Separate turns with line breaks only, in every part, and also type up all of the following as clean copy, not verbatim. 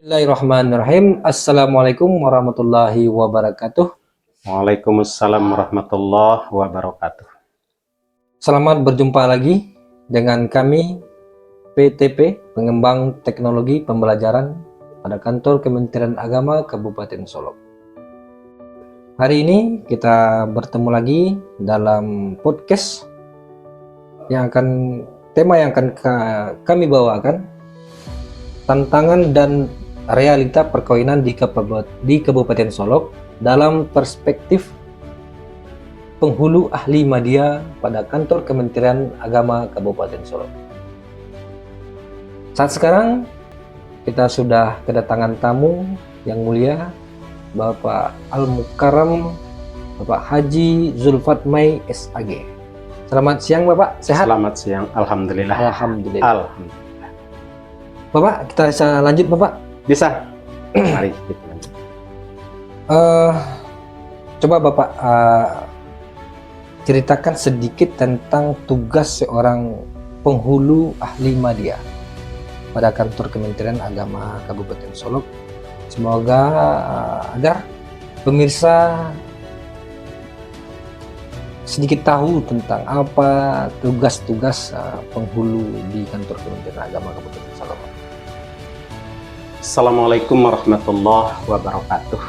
Bismillahirrahmanirrahim. Assalamualaikum warahmatullahi wabarakatuh.
Waalaikumsalam warahmatullahi wabarakatuh.
Selamat berjumpa lagi dengan kami PTP, Pengembang Teknologi Pembelajaran pada Kantor Kementerian Agama Kabupaten Solok. Hari ini kita bertemu lagi dalam podcast tema yang akan kami bawakan, tantangan dan realita perkawinan di Kabupaten Solok dalam perspektif penghulu ahli media pada Kantor Kementerian Agama Kabupaten Solok. Saat sekarang kita sudah kedatangan tamu yang mulia, Bapak Al-Mukarram, Bapak Haji Zulfatmai SAG. Selamat siang Bapak, sehat?
Selamat siang, alhamdulillah.
Alhamdulillah. Bapak, kita bisa lanjut Bapak?
Bisa. Mari kita lanjut.
Coba Bapak ceritakan sedikit tentang tugas seorang penghulu ahli media pada Kantor Kementerian Agama Kabupaten Solok. Semoga agar pemirsa sedikit tahu tentang apa tugas-tugas penghulu di Kantor Kementerian Agama Kabupaten Solok.
Assalamualaikum warahmatullahi wabarakatuh.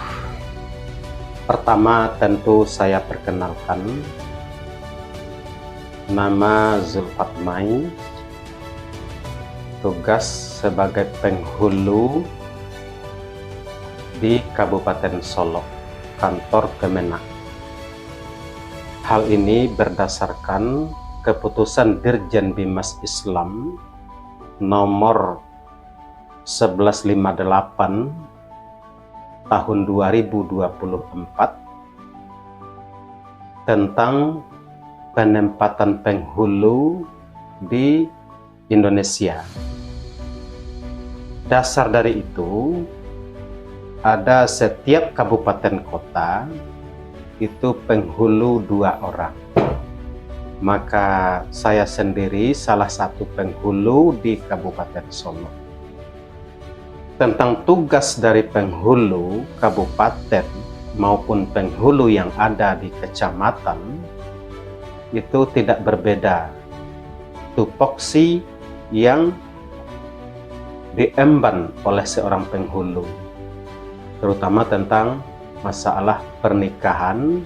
Pertama tentu saya perkenalkan, nama Zulfatmai, tugas sebagai penghulu di Kabupaten Solok, Kantor Kemenak. Hal ini berdasarkan keputusan Dirjen Bimas Islam nomor 1158 tahun 2024 tentang penempatan penghulu di Indonesia. Dasar dari itu, ada setiap kabupaten kota itu penghulu 2 orang. Maka saya sendiri salah satu penghulu di Kabupaten Solok. Tentang tugas dari penghulu kabupaten maupun penghulu yang ada di kecamatan itu tidak berbeda. Tupoksi yang diemban oleh seorang penghulu, terutama tentang masalah pernikahan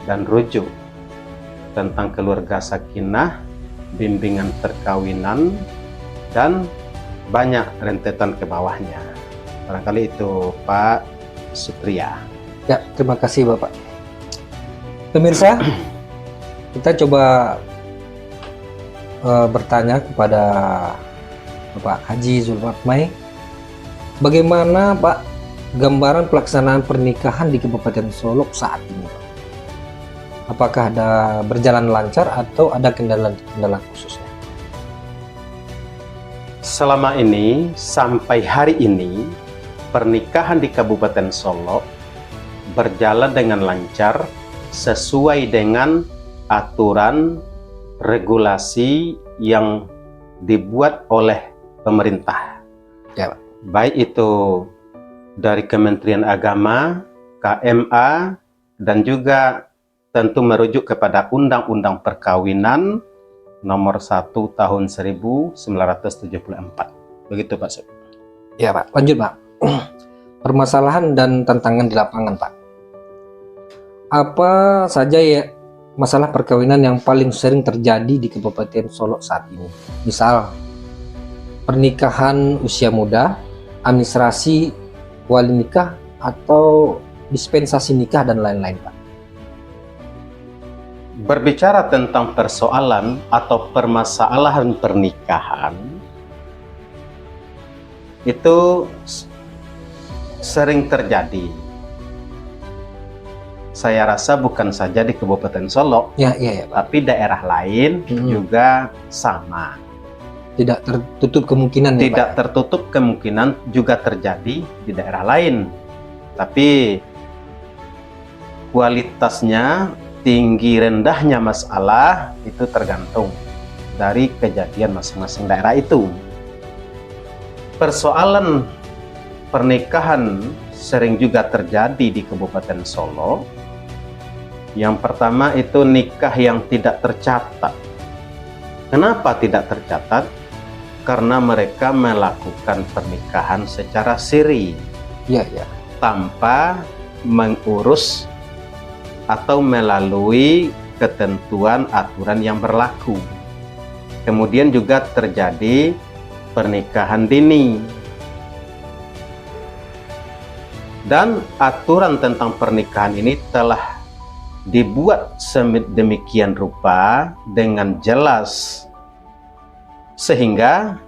dan rujuk, tentang keluarga sakinah, bimbingan perkawinan, dan banyak rentetan ke bawahnya. Barangkali itu Pak Supriya.
Ya, terima kasih Bapak. Pemirsa, kita coba bertanya kepada Bapak Haji Zulfatmai, bagaimana Pak gambaran pelaksanaan pernikahan di Kabupaten Solok saat ini, Pak? Apakah ada berjalan lancar atau ada kendala-kendala khususnya?
Selama ini, sampai hari ini, pernikahan di Kabupaten Solok berjalan dengan lancar sesuai dengan aturan regulasi yang dibuat oleh pemerintah.
Ya, Pak.
Baik itu dari Kementerian Agama, KMA, dan juga tentu merujuk kepada Undang-Undang Perkawinan nomor 1 tahun 1974. Begitu Pak Sob.
Ya Pak, lanjut Pak. Permasalahan dan tantangan di lapangan Pak. Apa saja ya masalah perkawinan yang paling sering terjadi di Kabupaten Solok saat ini? Misal pernikahan usia muda, administrasi wali nikah, atau dispensasi nikah dan lain-lain Pak.
Berbicara tentang persoalan atau permasalahan pernikahan, itu sering terjadi. Saya rasa bukan saja di Kabupaten Solok,
Ya, Pak.
tapi daerah lain juga sama.
Tidak tertutup kemungkinan ya,
Tidak
Pak?
tertutup kemungkinan juga terjadi di daerah lain. Tapi kualitasnya, tinggi rendahnya masalah itu tergantung dari kejadian masing-masing daerah itu. Persoalan pernikahan sering juga terjadi di Kabupaten Solo. Yang pertama itu nikah yang tidak tercatat. Kenapa tidak tercatat? Karena mereka melakukan pernikahan secara siri,
Iya, iya.
tanpa mengurus atau melalui ketentuan aturan yang berlaku. Kemudian juga terjadi pernikahan dini. Dan aturan tentang pernikahan ini telah dibuat sedemikian rupa dengan jelas, sehingga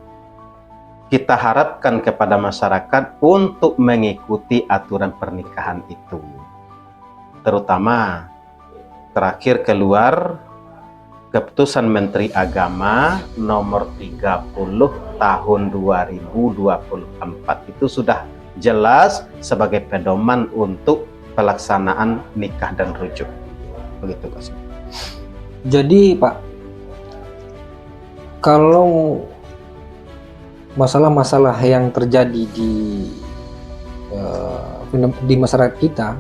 kita harapkan kepada masyarakat untuk mengikuti aturan pernikahan itu. Terutama terakhir keluar Keputusan Menteri Agama nomor 30 tahun 2024 itu sudah jelas sebagai pedoman untuk pelaksanaan nikah dan rujuk. Begitu, Pak.
Jadi Pak, kalau masalah-masalah yang terjadi di masyarakat kita,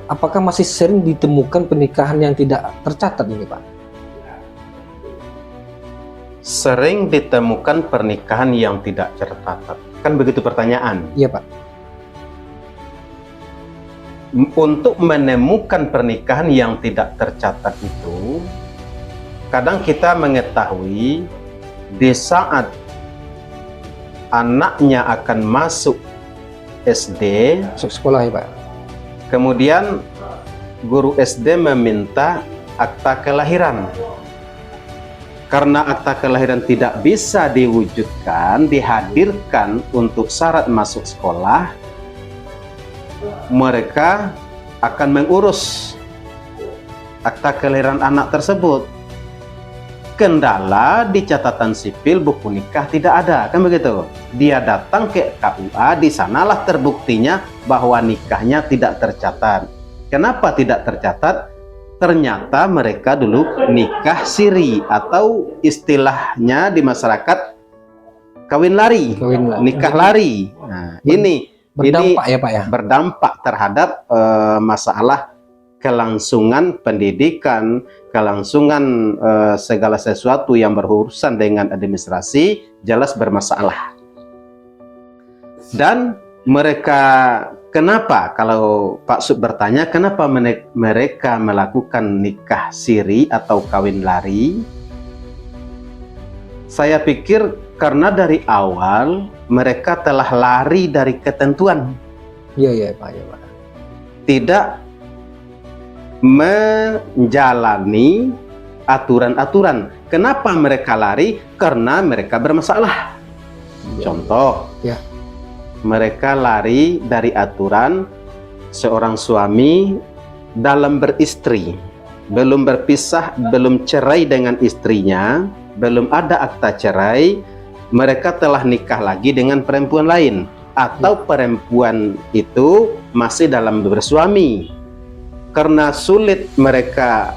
apakah masih sering ditemukan pernikahan yang tidak tercatat ini, Pak?
Sering ditemukan pernikahan yang tidak tercatat. Kan begitu pertanyaan.
Iya, Pak.
Untuk menemukan pernikahan yang tidak tercatat itu, kadang kita mengetahui di saat anaknya akan masuk SD,
Masuk sekolah ya, Pak.
kemudian guru SD meminta akta kelahiran. Karena akta kelahiran tidak bisa diwujudkan, dihadirkan untuk syarat masuk sekolah, mereka akan mengurus akta kelahiran anak tersebut. Kendala di catatan sipil buku nikah tidak ada, kan begitu? Dia datang ke KUA, di sanalah terbuktinya bahwa nikahnya tidak tercatat. Kenapa tidak tercatat? Ternyata mereka dulu nikah siri, atau istilahnya di masyarakat kawin lari, nikah lari. Nah, ini
Berdampak ya, Pak ya?
berdampak terhadap masalah kelangsungan pendidikan, kelangsungan segala sesuatu yang berurusan dengan administrasi, jelas bermasalah. Dan mereka, kenapa, kalau Pak Sub bertanya, kenapa mereka melakukan nikah siri atau kawin lari? Saya pikir karena dari awal mereka telah lari dari ketentuan.
Iya, iya, Pak. Ya, Pak.
Tidak menjalani aturan-aturan. Kenapa mereka lari? Karena mereka bermasalah. Contoh,
Ya.
mereka lari dari aturan seorang suami dalam beristri, belum berpisah, belum cerai dengan istrinya, belum ada akta cerai, mereka telah nikah lagi dengan perempuan lain, atau perempuan itu masih dalam bersuami. Karena sulit mereka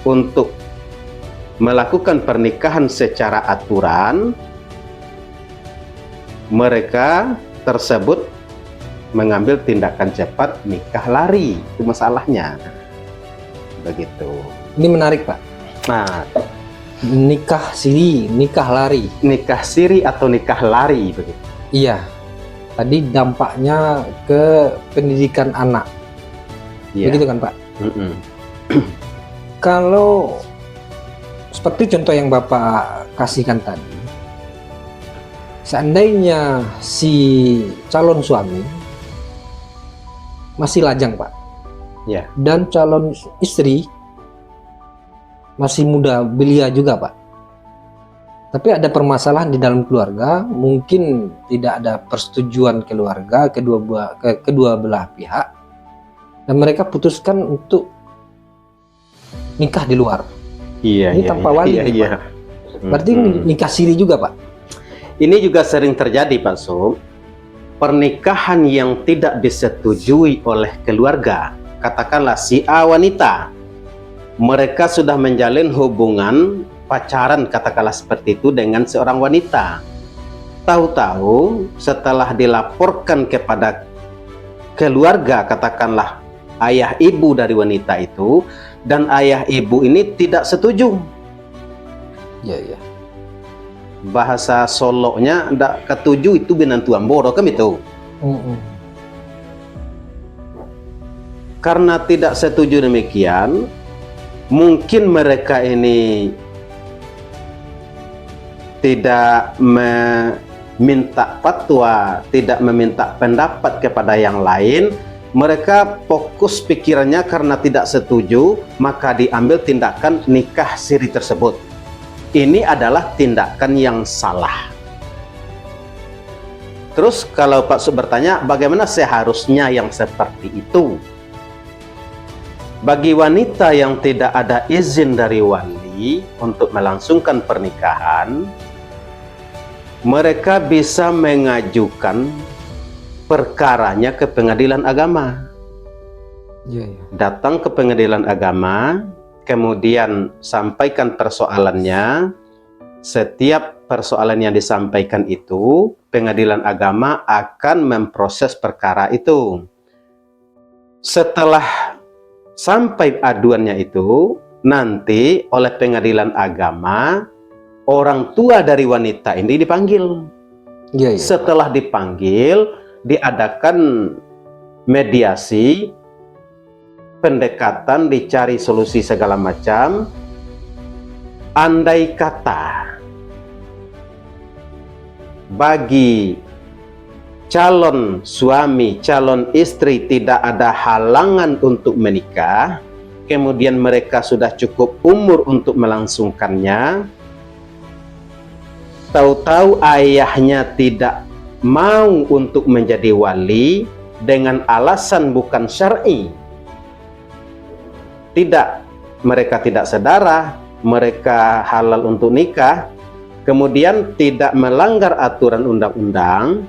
untuk melakukan pernikahan secara aturan, mereka tersebut mengambil tindakan cepat, nikah lari. Itu masalahnya. Begitu.
Ini menarik, Pak.
Nah,
Nikah siri, nikah lari.
nikah siri atau nikah lari begitu.
Iya. Tadi dampaknya ke pendidikan anak.
Iya.
Begitu kan, Pak?
Mm-mm.
Kalau seperti contoh yang Bapak kasihkan tadi, seandainya si calon suami masih lajang, Pak,
Ya.
dan calon istri masih muda belia juga, Pak, tapi ada permasalahan di dalam keluarga, mungkin tidak ada persetujuan keluarga kedua belah pihak, dan mereka putuskan untuk nikah di luar.
Iya.
Ini tanpa wali nih,
Iya.
Pak. Berarti ini nikah siri juga, Pak.
Ini juga sering terjadi, Pak Sub. Pernikahan yang tidak disetujui oleh keluarga, katakanlah si A wanita, mereka sudah menjalin hubungan pacaran, katakanlah seperti itu, dengan seorang wanita. Tahu-tahu setelah dilaporkan kepada keluarga, katakanlah ayah ibu dari wanita itu, dan ayah ibu ini tidak setuju.
Ya, ya.
Bahasa Soloknya ndak ketuju itu binantuan bodoh kan itu. Karena tidak setuju demikian, mungkin mereka ini tidak meminta fatwa, tidak meminta pendapat kepada yang lain. Mereka fokus pikirannya karena tidak setuju, maka diambil tindakan nikah siri tersebut. Ini adalah tindakan yang salah. Terus kalau Pak Su bertanya, bagaimana seharusnya yang seperti itu? Bagi wanita yang tidak ada izin dari wali untuk melangsungkan pernikahan, mereka bisa mengajukan perkaranya ke pengadilan agama.
Ya, ya.
Datang ke pengadilan agama, kemudian sampaikan persoalannya. Setiap persoalan yang disampaikan itu, pengadilan agama akan memproses perkara itu. Setelah sampai aduannya itu, nanti oleh pengadilan agama, orang tua dari wanita ini dipanggil.
Ya, ya.
Setelah dipanggil, diadakan mediasi, pendekatan, dicari solusi segala macam. Andai kata bagi calon suami, calon istri tidak ada halangan untuk menikah, kemudian mereka sudah cukup umur untuk melangsungkannya, tahu-tahu ayahnya tidak mau untuk menjadi wali dengan alasan bukan syar'i. Tidak, mereka tidak sedara, mereka halal untuk nikah, kemudian tidak melanggar aturan undang-undang.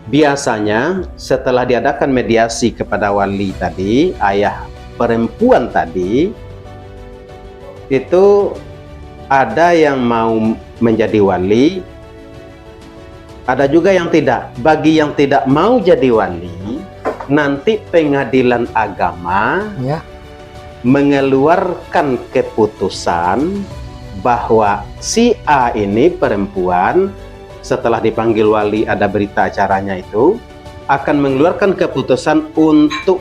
Biasanya setelah diadakan mediasi kepada wali tadi, ayah perempuan tadi, itu ada yang mau menjadi wali, ada juga yang tidak. Bagi yang tidak mau jadi wali, nanti pengadilan agama
Ya.
mengeluarkan keputusan bahwa si A ini perempuan, setelah dipanggil wali, ada berita acaranya itu, akan mengeluarkan keputusan untuk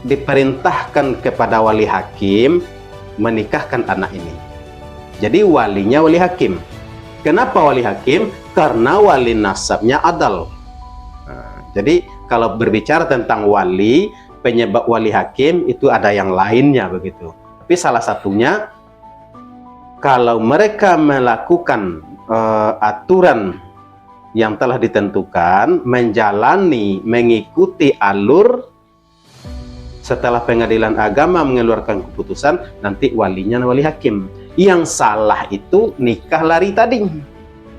diperintahkan kepada wali hakim menikahkan anak ini. Jadi walinya wali hakim. Kenapa wali hakim? Karena wali nasabnya adal. Nah, jadi kalau berbicara tentang wali, penyebab wali hakim itu ada yang lainnya begitu. Tapi salah satunya, kalau mereka melakukan aturan yang telah ditentukan, menjalani, mengikuti alur, setelah pengadilan agama mengeluarkan keputusan, nanti walinya wali hakim. Yang salah itu nikah lari tadi.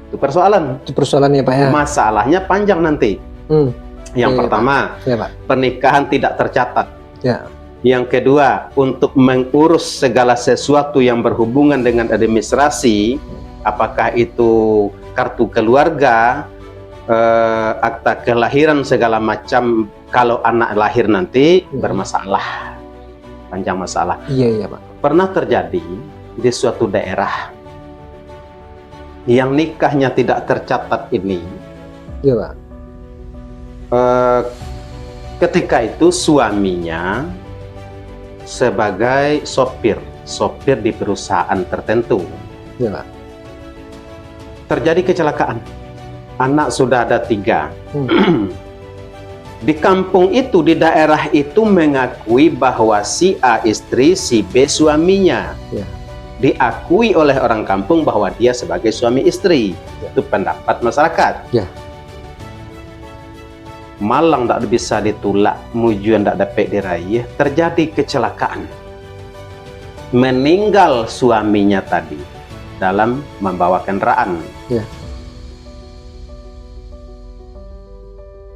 Itu persoalan.
Itu persoalannya Pak ya.
Masalahnya panjang nanti. Yang
Ya,
pertama,
ya, Pak.
pernikahan tidak tercatat.
Ya.
Yang kedua, untuk mengurus segala sesuatu yang berhubungan dengan administrasi, apakah itu kartu keluarga, akta kelahiran, segala macam, kalau anak lahir nanti bermasalah, panjang masalah.
Iya, iya Pak.
Pernah terjadi di suatu daerah yang nikahnya tidak tercatat ini.
Iya Pak.
Ketika itu suaminya sebagai sopir di perusahaan tertentu.
Iya Pak.
Terjadi kecelakaan, anak sudah ada 3. Di kampung itu, di daerah itu mengakui bahwa si A istri, si B suaminya.
Ya.
Diakui oleh orang kampung bahwa dia sebagai suami istri.
Ya.
Itu pendapat masyarakat.
Ya.
Malang tak bisa ditulak, mujuan tak dapat diraih. Terjadi kecelakaan, meninggal suaminya tadi dalam membawa kendaraan.
Ya.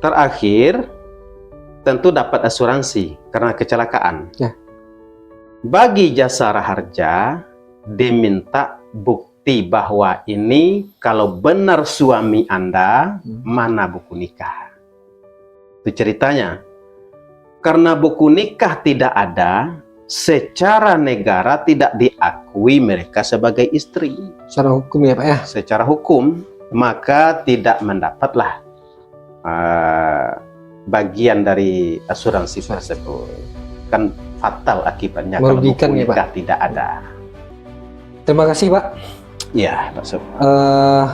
Terakhir, tentu dapat asuransi karena kecelakaan.
Ya.
Bagi jasara harja diminta bukti bahwa ini kalau benar suami Anda, mana buku nikah? Itu ceritanya. Karena buku nikah tidak ada, secara negara tidak diakui mereka sebagai istri.
Secara hukum ya Pak ya?
Secara hukum, maka tidak mendapatlah bagian dari asuransi tersebut. Kan fatal akibatnya kalau buku
Merugikan ya, Pak?
nikah tidak ada.
Terima kasih Pak.
Iya, Pak Sob.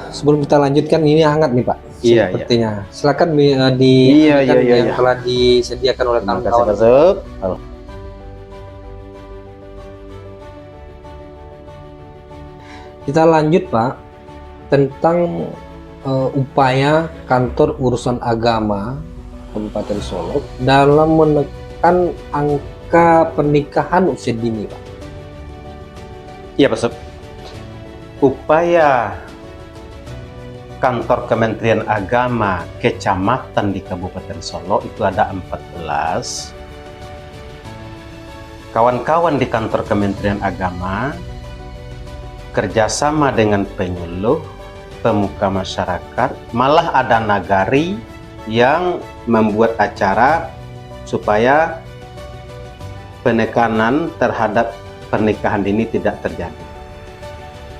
Sebelum kita lanjutkan, ini hangat nih Pak.
Iya,
Sepertinya. Silakan di
Iya,
yang
iya.
telah disediakan oleh
Terima kasih,
kawan-kawan.
Pak Sob.
Kita lanjut Pak tentang upaya kantor urusan agama Kabupaten Solok dalam menekan angka pernikahan usia dini Pak.
Iya, Pak Sob. Upaya kantor Kementerian Agama kecamatan di Kabupaten Solok itu ada 14. Kawan-kawan di kantor Kementerian Agama kerjasama dengan penyuluh, pemuka masyarakat, malah ada nagari yang membuat acara supaya penekanan terhadap pernikahan dini tidak terjadi.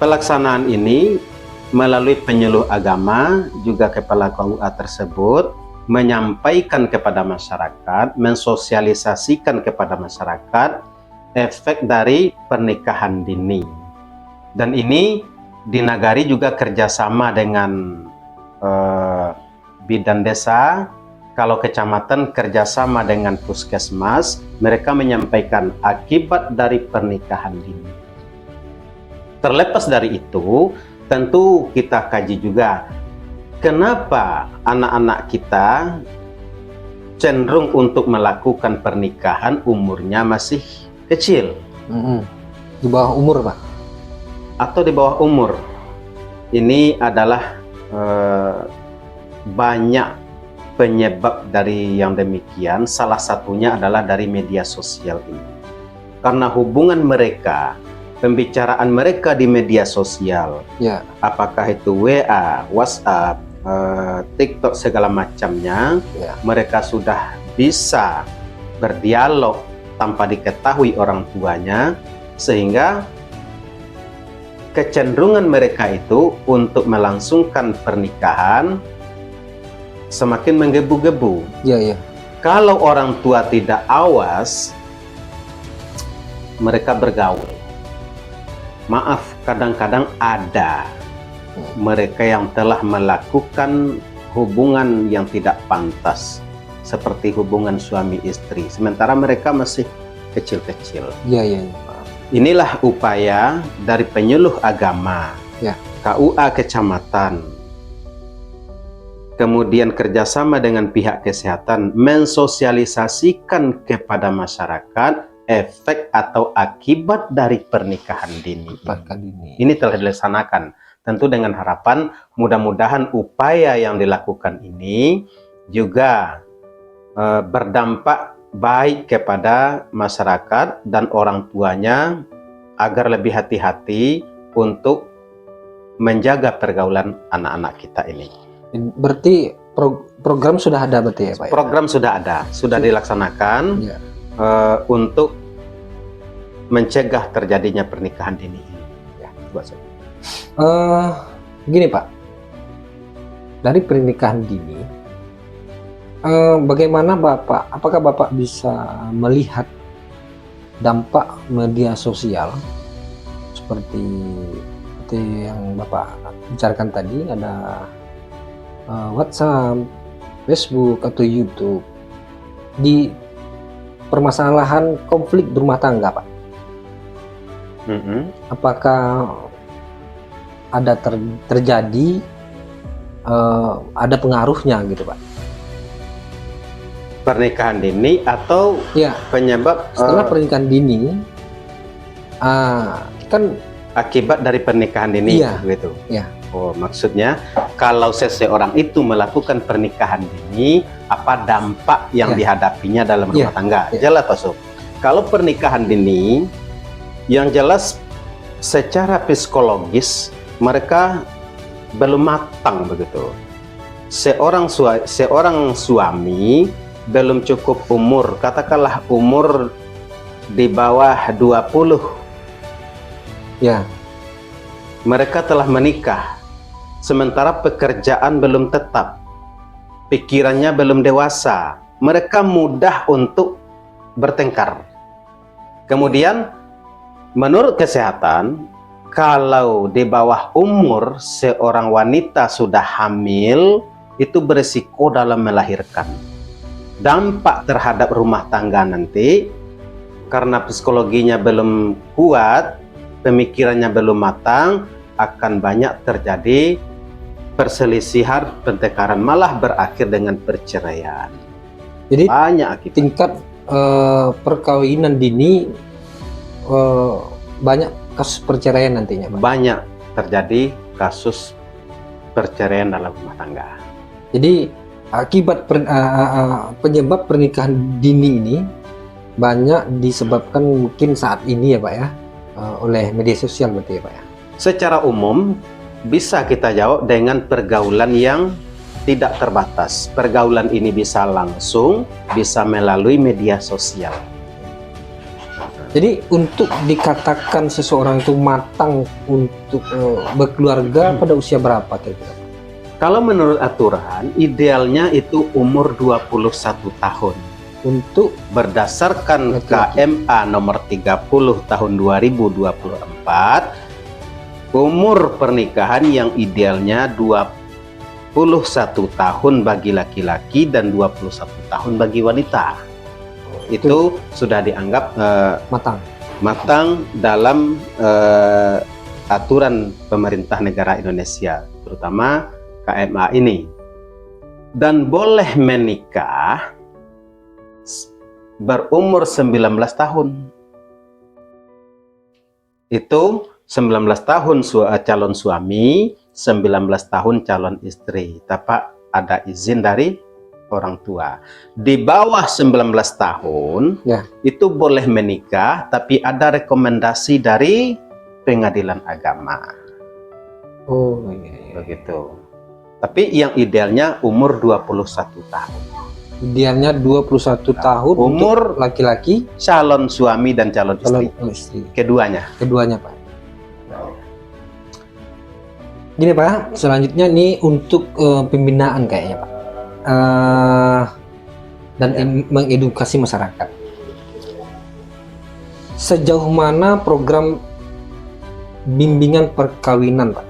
Pelaksanaan ini melalui penyuluh agama, juga kepala KUA tersebut menyampaikan kepada masyarakat, mensosialisasikan kepada masyarakat efek dari pernikahan dini. Dan ini di Nagari juga kerjasama dengan bidan desa. Kalau kecamatan kerjasama dengan puskesmas, mereka menyampaikan akibat dari pernikahan dini. Terlepas dari itu, tentu kita kaji juga kenapa anak-anak kita cenderung untuk melakukan pernikahan umurnya masih kecil.
Di bawah umur Pak?
Atau di bawah umur. Ini adalah banyak penyebab dari yang demikian. Salah satunya adalah dari media sosial ini. Karena hubungan mereka, pembicaraan mereka di media sosial,
Ya.
apakah itu WA, WhatsApp, TikTok segala macamnya,
Ya.
mereka sudah bisa berdialog tanpa diketahui orang tuanya, sehingga kecenderungan mereka itu untuk melangsungkan pernikahan semakin menggebu-gebu.
Ya, ya.
Kalau orang tua tidak awas, mereka bergaul. Maaf, kadang-kadang ada mereka yang telah melakukan hubungan yang tidak pantas, seperti hubungan suami istri, sementara mereka masih kecil-kecil.
Ya, ya.
Inilah upaya dari penyuluh agama,
Ya.
KUA kecamatan, kemudian kerjasama dengan pihak kesehatan, mensosialisasikan kepada masyarakat efek atau akibat dari pernikahan dini. Ini telah dilaksanakan, tentu dengan harapan mudah-mudahan upaya yang dilakukan ini juga berdampak baik kepada masyarakat dan orang tuanya agar lebih hati-hati untuk menjaga pergaulan anak-anak kita ini.
Berarti program sudah ada berarti ya Pak?
Program sudah ada, sudah dilaksanakan
Ya.
untuk mencegah terjadinya pernikahan dini ini. Ya,
Gini Pak, dari pernikahan dini, bagaimana Bapak? Apakah Bapak bisa melihat dampak media sosial seperti yang Bapak bicarakan tadi, ada WhatsApp, Facebook atau YouTube di permasalahan konflik berumah tangga, Pak? Apakah ada terjadi ada pengaruhnya gitu, Pak?
Pernikahan dini atau
Ya,
penyebab
setelah pernikahan dini kan
akibat dari pernikahan dini,
Iya.
gitu.
Iya.
Oh, maksudnya kalau seseorang itu melakukan pernikahan dini, apa dampak yang
Iya.
dihadapinya dalam rumah
Iya.
tangga?
Iya.
Jelas, Pak Sob. Kalau pernikahan dini, yang jelas secara psikologis mereka belum matang begitu. Seorang suami belum cukup umur, katakanlah umur di bawah 20,
Ya,
mereka telah menikah, sementara pekerjaan belum tetap, pikirannya belum dewasa, mereka mudah untuk bertengkar. Kemudian menurut kesehatan, kalau di bawah umur seorang wanita sudah hamil, itu berisiko dalam melahirkan. Dampak terhadap rumah tangga nanti, karena psikologinya belum kuat, pemikirannya belum matang, akan banyak terjadi perselisihan, pertengkaran, malah berakhir dengan perceraian.
jadi
Banyak akibat.
tingkat perkawinan dini banyak kasus perceraian nantinya, Pak.
Banyak terjadi kasus perceraian dalam rumah tangga.
Jadi akibat penyebab pernikahan dini ini banyak disebabkan mungkin saat ini ya Pak ya, oleh media sosial berarti ya Pak ya.
Secara umum bisa kita jawab dengan pergaulan yang tidak terbatas. Pergaulan ini bisa langsung, bisa melalui media sosial.
Jadi untuk dikatakan seseorang itu matang untuk berkeluarga pada usia berapa kira-kira?
Kalau menurut aturan, idealnya itu umur 21 tahun.
Untuk
Berdasarkan
Laki-laki.
KMA nomor 30 tahun 2024, umur pernikahan yang idealnya 21 tahun bagi laki-laki dan 21 tahun bagi wanita. Itu sudah dianggap matang dalam aturan pemerintah negara Indonesia, terutama KMA ini. Dan boleh menikah berumur 19 tahun. Itu 19 tahun calon suami, 19 tahun calon istri, tapi ada izin dari orang tua. Di bawah 19 tahun
Ya.
itu boleh menikah, tapi ada rekomendasi dari pengadilan agama.
Oh iya.
Begitu. Tapi yang idealnya umur 21 tahun.
Idealnya 21 tahun
Umur
untuk laki-laki,
calon suami dan calon istri.
calon istri.
Keduanya.
Keduanya Pak. Gini Pak, selanjutnya nih untuk pembinaan kayaknya Pak. Dan mengedukasi masyarakat. Sejauh mana program bimbingan perkawinan Pak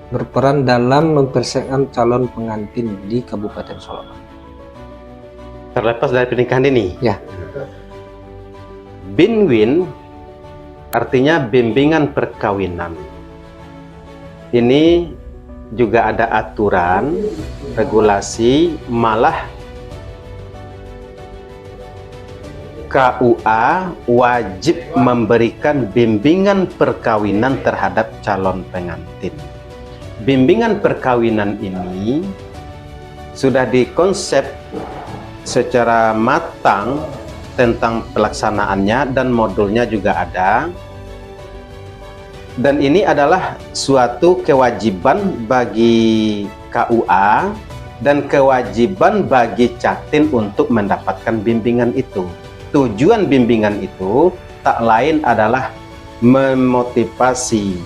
berperan dalam mempersiapkan calon pengantin di Kabupaten Solok?
Terlepas dari pernikahan ini.
Ya.
Binwin artinya bimbingan perkawinan. Ini juga ada aturan, regulasi, malah KUA wajib memberikan bimbingan perkawinan terhadap calon pengantin. Bimbingan perkawinan ini sudah dikonsep secara matang tentang pelaksanaannya dan modulnya juga ada. Dan ini adalah suatu kewajiban bagi KUA dan kewajiban bagi Catin untuk mendapatkan bimbingan itu. Tujuan bimbingan itu tak lain adalah memotivasi,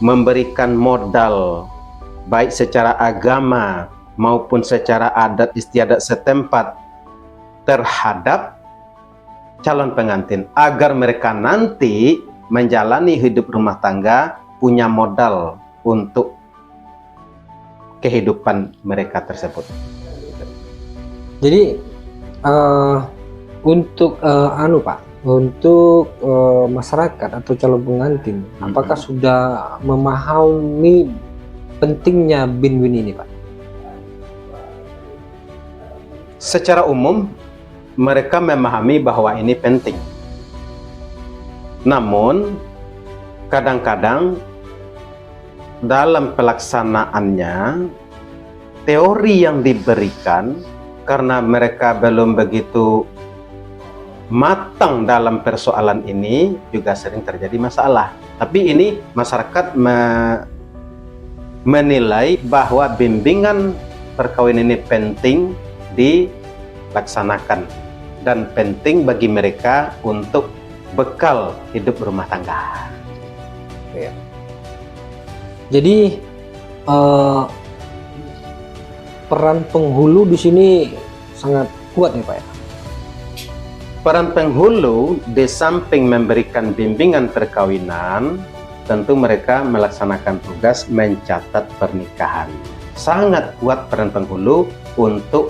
memberikan modal baik secara agama maupun secara adat istiadat setempat terhadap calon pengantin, agar mereka nanti menjalani hidup rumah tangga punya modal untuk kehidupan mereka tersebut.
Jadi untuk Pak, untuk masyarakat atau calon pengantin, apakah sudah memahami pentingnya Binwin ini Pak?
Secara umum mereka memahami bahwa ini penting. Namun kadang-kadang dalam pelaksanaannya teori yang diberikan karena mereka belum begitu matang dalam persoalan ini juga sering terjadi masalah. Tapi ini masyarakat menilai bahwa bimbingan perkawinan ini penting dilaksanakan dan penting bagi mereka untuk bekal hidup rumah tangga.
Jadi peran penghulu di sini sangat kuat nih Pak ya.
Peran penghulu di samping memberikan bimbingan perkawinan, tentu mereka melaksanakan tugas mencatat pernikahan. Sangat kuat peran penghulu untuk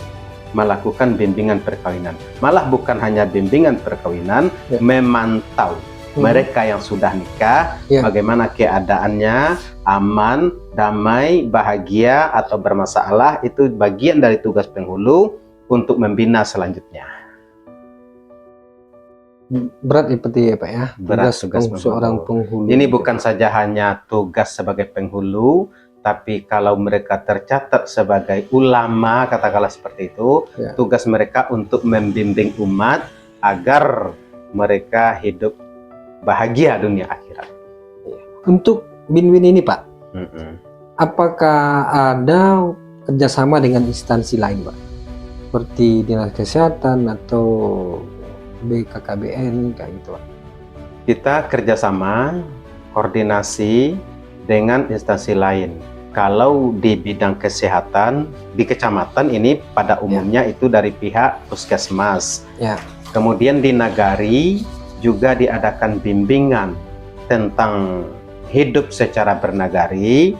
melakukan bimbingan perkawinan. Malah bukan hanya bimbingan perkawinan, memantau mereka yang sudah nikah, bagaimana keadaannya, aman, damai, bahagia, atau bermasalah. Itu bagian dari tugas penghulu untuk membina selanjutnya.
Berat ya Pak ya,
tugas
seorang penghulu.
Ini bukan saja hanya tugas sebagai penghulu, tapi kalau mereka tercatat sebagai ulama, katakanlah seperti itu, tugas mereka untuk membimbing umat agar mereka hidup bahagia dunia akhirat.
Untuk win-win ini Pak, apakah ada kerjasama dengan instansi lain Pak? Seperti Dinas Kesehatan atau BKKBN kayak gitu Pak?
Kita kerjasama, koordinasi dengan instansi lain. Kalau di bidang kesehatan, di kecamatan ini pada umumnya itu dari pihak puskesmas. Kemudian di nagari juga diadakan bimbingan tentang hidup secara bernagari,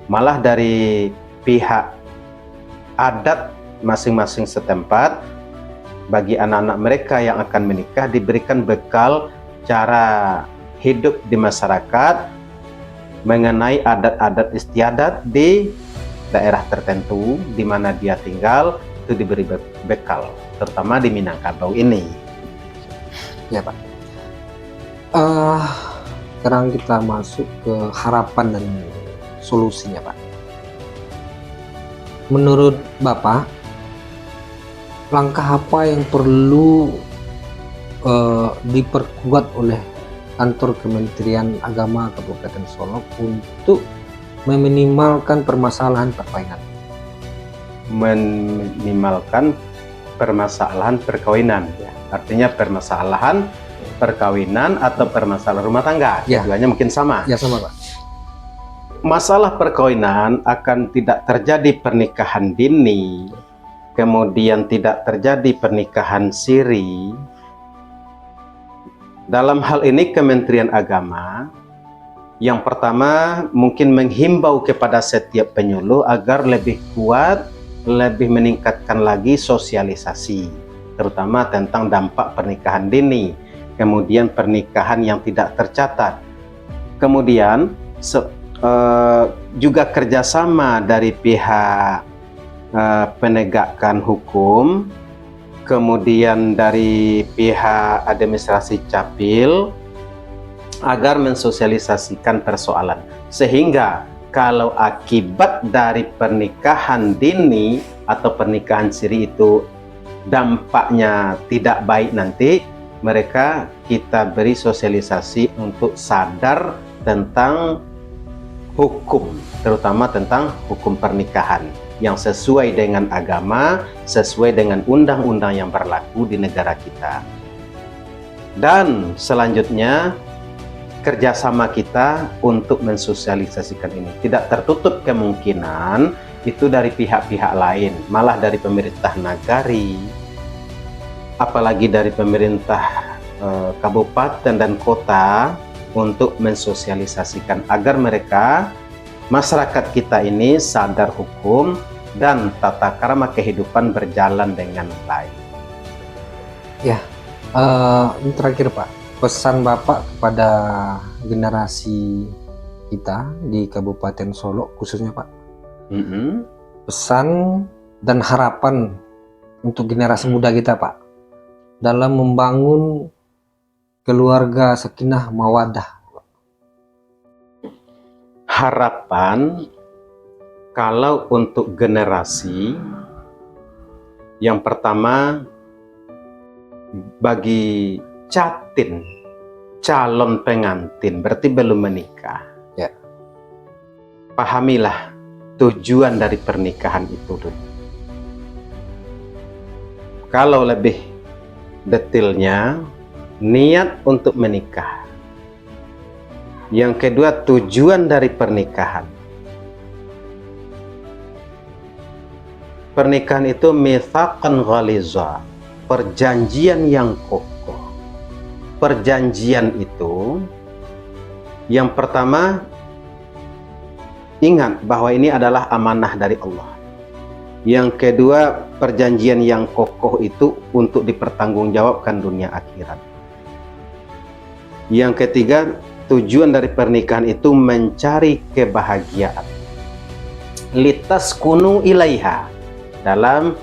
malah dari pihak adat masing-masing setempat. Bagi anak-anak mereka yang akan menikah diberikan bekal cara hidup di masyarakat mengenai adat-adat istiadat di daerah tertentu di mana dia tinggal, itu diberi bekal, terutama di Minangkabau ini.
Ya Pak. Sekarang kita masuk ke harapan dan solusinya Pak. Menurut Bapak, langkah apa yang perlu diperkuat oleh kantor Kementerian Agama Kabupaten Solok untuk meminimalkan permasalahan perkawinan?
Meminimalkan permasalahan perkawinan, artinya permasalahan perkawinan atau permasalahan rumah tangga, keduanya mungkin sama.
Ya sama Pak.
Masalah perkawinan akan tidak terjadi pernikahan dini, kemudian tidak terjadi pernikahan siri. Dalam hal ini Kementerian Agama yang pertama mungkin menghimbau kepada setiap penyuluh agar lebih kuat, lebih meningkatkan lagi sosialisasi, terutama tentang dampak pernikahan dini, kemudian pernikahan yang tidak tercatat, kemudian juga kerjasama dari pihak penegakan hukum, kemudian dari pihak administrasi Capil agar mensosialisasikan persoalan, sehingga kalau akibat dari pernikahan dini atau pernikahan siri itu dampaknya tidak baik nanti, mereka kita beri sosialisasi untuk sadar tentang hukum, terutama tentang hukum pernikahan yang sesuai dengan agama, sesuai dengan undang-undang yang berlaku di negara kita. Dan selanjutnya kerjasama kita untuk mensosialisasikan ini tidak tertutup kemungkinan itu dari pihak-pihak lain, malah dari pemerintah nagari, apalagi dari pemerintah kabupaten dan kota, untuk mensosialisasikan agar mereka, masyarakat kita ini sadar hukum dan tata krama kehidupan berjalan dengan baik.
Ya, ini terakhir Pak, pesan Bapak kepada generasi kita di Kabupaten Solok khususnya Pak. Pesan dan harapan untuk generasi muda kita Pak dalam membangun keluarga sakinah mawadah.
Harapan kalau untuk generasi yang pertama, bagi catin calon pengantin berarti belum menikah, pahamilah tujuan dari pernikahan itu dulu. Kalau lebih detailnya, niat untuk menikah. Yang kedua, tujuan dari pernikahan. Pernikahan itu mitsaqan ghaliza, perjanjian yang kokoh. Perjanjian itu yang pertama, ingat bahwa ini adalah amanah dari Allah. Yang kedua, perjanjian yang kokoh itu untuk dipertanggungjawabkan dunia akhirat. Yang ketiga, tujuan dari pernikahan itu mencari kebahagiaan. Litaskunu ilaiha, dalam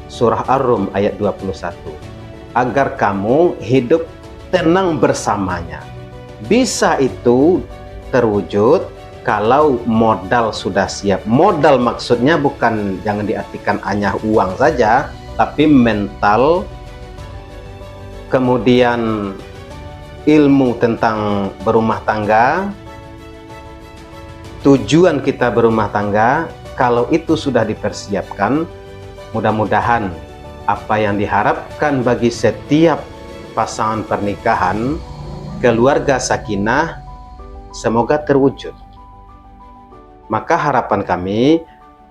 surah Ar-Rum ayat 21. Agar kamu hidup tenang bersamanya. Bisa itu terwujud kalau modal sudah siap. Modal maksudnya bukan, jangan diartikan hanya uang saja, tapi mental, kemudian ilmu tentang berumah tangga, tujuan kita berumah tangga. Kalau itu sudah dipersiapkan, mudah-mudahan apa yang diharapkan bagi setiap pasangan pernikahan, keluarga sakinah, semoga terwujud. Maka harapan kami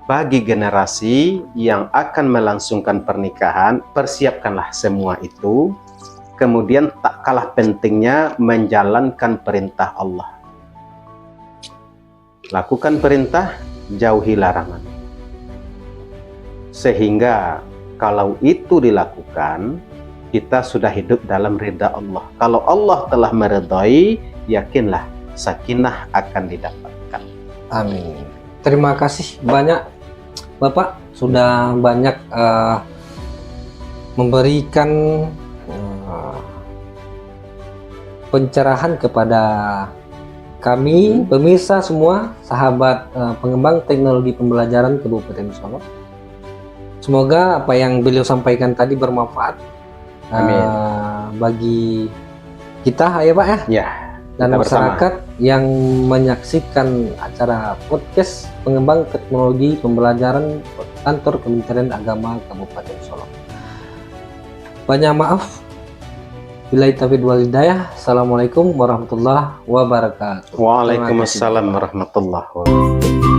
bagi generasi yang akan melangsungkan pernikahan, persiapkanlah semua itu. Kemudian tak kalah pentingnya menjalankan perintah Allah. Lakukan perintah, jauhi larangan. Sehingga kalau itu dilakukan, kita sudah hidup dalam ridha Allah. Kalau Allah telah meridai, yakinlah sakinah akan didapatkan.
Amin. Terima kasih banyak Bapak sudah banyak memberikan pencerahan kepada kami pemirsa semua, sahabat pengembang teknologi pembelajaran Kabupaten Solok. Semoga apa yang beliau sampaikan tadi bermanfaat bagi kita ya Pak ya.
Ya.
Dan masyarakat yang menyaksikan acara podcast pengembang teknologi pembelajaran kantor Kementerian Agama Kabupaten Solok. Banyak maaf. Billahi taufiq wal hidayah. Assalamualaikum warahmatullahi wabarakatuh.
Waalaikumsalam warahmatullahi wabarakatuh.